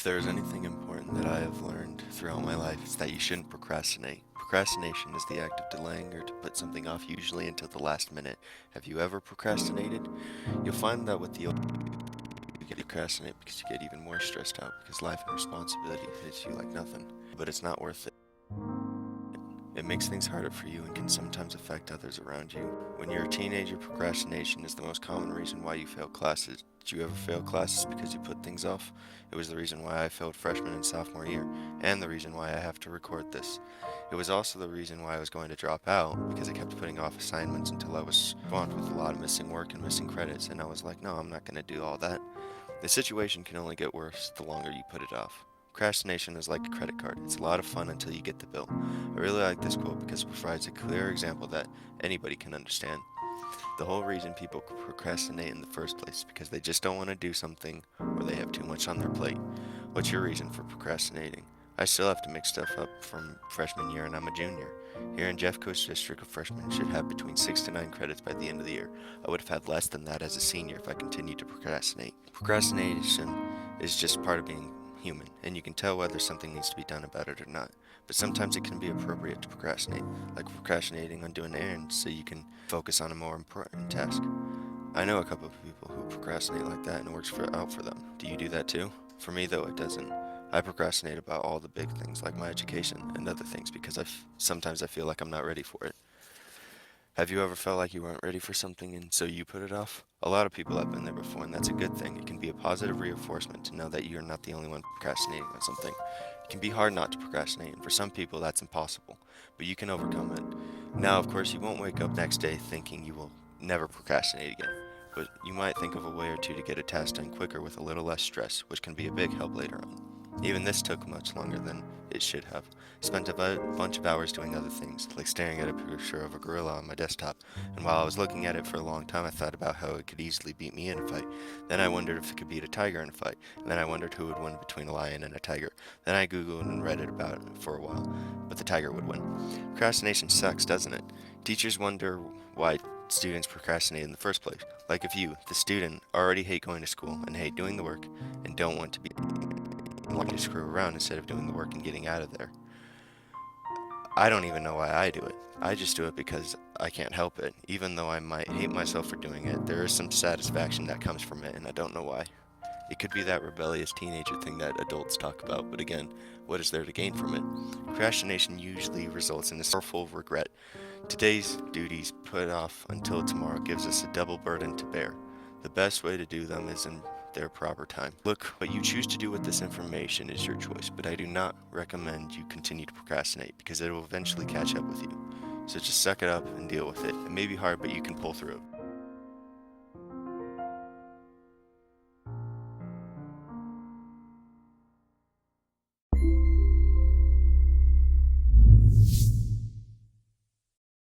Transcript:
there's anything important that I have learned throughout my life, it's that you shouldn't procrastinate. Procrastination is the act of delaying or to put something off, usually until the last minute. Have you ever procrastinated? You'll find that with the older you get procrastinate because you get even more stressed out because life and responsibility hits you like nothing. But it's not worth it. It makes things harder for you and can sometimes affect others around you. When you're a teenager, procrastination is the most common reason why you fail classes. Did you ever fail classes because you put things off? It was the reason why I failed freshman and sophomore year, and the reason why I have to record this. It was also the reason why I was going to drop out, because I kept putting off assignments until I was swamped with a lot of missing work and missing credits, and I was like, no, I'm not going to do all that. The situation can only get worse the longer you put it off. Procrastination is like a credit card. It's a lot of fun until you get the bill. I really like this quote because it provides a clear example that anybody can understand. The whole reason people procrastinate in the first place is because they just don't want to do something or they have too much on their plate. What's your reason for procrastinating? I still have to make stuff up from freshman year and I'm a junior. Here in Jeffco's district, a freshman should have between 6 to 9 credits by the end of the year. I would have had less than that as a senior if I continued to procrastinate. Procrastination is just part of being human, and you can tell whether something needs to be done about it or not. But sometimes it can be appropriate to procrastinate, like procrastinating on doing errands so you can focus on a more important task. I know a couple of people who procrastinate like that and it works out for them. Do you do that too? For me, though, it doesn't. I procrastinate about all the big things like my education and other things because sometimes I feel like I'm not ready for it. Have you ever felt like you weren't ready for something and so you put it off? A lot of people have been there before, and that's a good thing. It can be a positive reinforcement to know that you're not the only one procrastinating on something. It can be hard not to procrastinate, and for some people that's impossible, but you can overcome it. Now, of course, you won't wake up next day thinking you will never procrastinate again, but you might think of a way or two to get a task done quicker with a little less stress, which can be a big help later on. Even this took much longer than it should have. Spent a bunch of hours doing other things, like staring at a picture of a gorilla on my desktop, and while I was looking at it for a long time I thought about how it could easily beat me in a fight. Then I wondered if it could beat a tiger in a fight, and then I wondered who would win between a lion and a tiger. Then I googled and read it about it for a while, but the tiger would win. Procrastination sucks, doesn't it? Teachers wonder why students procrastinate in the first place. Like if you, the student, already hate going to school and hate doing the work and don't want to be want to screw around instead of doing the work and getting out of there. I don't even know why I do it. I just do it because I can't help it. Even though I might hate myself for doing it, there is some satisfaction that comes from it, and I don't know why. It could be that rebellious teenager thing that adults talk about, but again, what is there to gain from it? Procrastination usually results in a sorrowful regret. Today's duties put off until tomorrow gives us a double burden to bear. The best way to do them is in their proper time. Look, what you choose to do with this information is your choice, but I do not recommend you continue to procrastinate because it will eventually catch up with you. So just suck it up and deal with it. It may be hard, but you can pull through it.